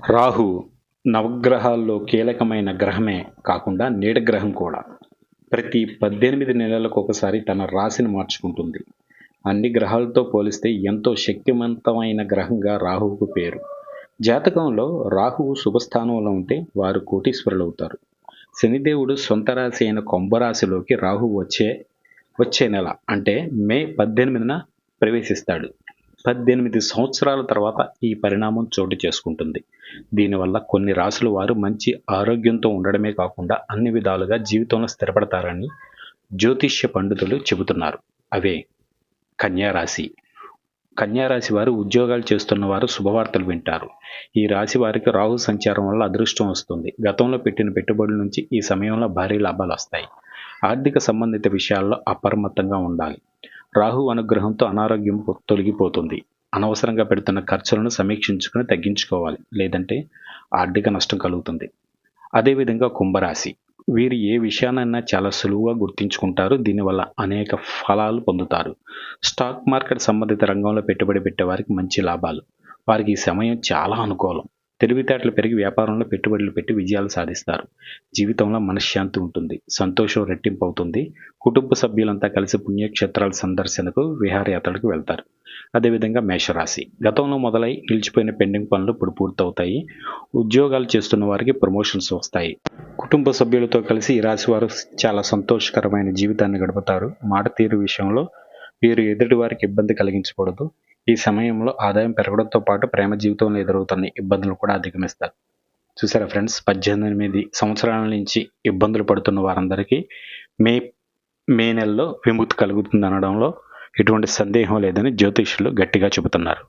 రాహువు నవగ్రహాల్లో కీలకమైన గ్రహమే కాకుండా నీడ గ్రహం కూడా. ప్రతి 18 నెలలకు ఒకసారి తన రాశిని మార్చుకుంటుంది. అన్ని గ్రహాలతో పోలిస్తే ఎంతో శక్తివంతమైన గ్రహంగా రాహువుకు పేరు. జాతకంలో రాహువు శుభస్థానంలో ఉంటే వారు కోటీశ్వరులవుతారు. శనిదేవుడు సొంత రాశి అయిన కుంభరాశిలోకి రాహువు వచ్చే నెల అంటే మే 18న ప్రవేశిస్తాడు. 18 సంవత్సరాల తర్వాత ఈ పరిణామం చోటు చేసుకుంటుంది. దీనివల్ల కొన్ని రాశుల వారు మంచి ఆరోగ్యంతో ఉండడమే కాకుండా అన్ని విధాలుగా జీవితంలో స్థిరపడతారని జ్యోతిష్య పండితులు చెబుతున్నారు. అవే కన్యా రాశి. కన్యా రాశి వారు ఉద్యోగాలు చేస్తున్న వారు శుభవార్తలు వింటారు. ఈ రాశి వారికి రాహు సంచారం వల్ల అదృష్టం వస్తుంది. గతంలో పెట్టిన పెట్టుబడుల నుంచి ఈ సమయంలో భారీ లాభాలు వస్తాయి. ఆర్థిక సంబంధిత విషయాల్లో అప్రమత్తంగా ఉండాలి. రాహు అనుగ్రహంతో అనారోగ్యం తొలగిపోతుంది. అనవసరంగా పెడుతున్న ఖర్చులను సమీక్షించుకుని తగ్గించుకోవాలి, లేదంటే ఆర్థిక నష్టం కలుగుతుంది. అదేవిధంగా కుంభరాశి వీరు ఏ విషయాన్నైనా చాలా సులువుగా గుర్తించుకుంటారు. దీనివల్ల అనేక ఫలాలు పొందుతారు. స్టాక్ మార్కెట్ సంబంధిత రంగంలో పెట్టుబడి పెట్టే వారికి మంచి లాభాలు. వారికి ఈ సమయం చాలా అనుకూలం. తెలివితేటలు పెరిగి వ్యాపారంలో పెట్టుబడులు పెట్టి విజయాలు సాధిస్తారు. జీవితంలో మనశ్శాంతి ఉంటుంది. సంతోషం రెట్టింపు అవుతుంది. కుటుంబ సభ్యులంతా కలిసి పుణ్యక్షేత్రాల సందర్శనకు విహారయాత్రలకు వెళ్తారు. అదేవిధంగా మేషరాశి గతంలో మొదలై నిలిచిపోయిన పెండింగ్ పనులు ఇప్పుడు పూర్తవుతాయి. ఉద్యోగాలు చేస్తున్న వారికి ప్రమోషన్స్ వస్తాయి. కుటుంబ సభ్యులతో కలిసి ఈ రాశి వారు చాలా సంతోషకరమైన జీవితాన్ని గడుపుతారు. మాట తీరు విషయంలో వీరు ఎదుటి వారికి ఇబ్బంది కలిగించకూడదు. ఈ సమయంలో ఆదాయం పెరగడంతో పాటు ప్రేమ జీవితంలో ఎదురవుతున్న ఇబ్బందులు కూడా అధిగమిస్తారు. చూసారా ఫ్రెండ్స్, 18 సంవత్సరాల నుంచి ఇబ్బందులు పడుతున్న వారందరికీ మే నెలలో విముక్తి కలుగుతుంది అనడంలో ఎటువంటి సందేహం లేదని జ్యోతిష్యులు గట్టిగా చెబుతున్నారు.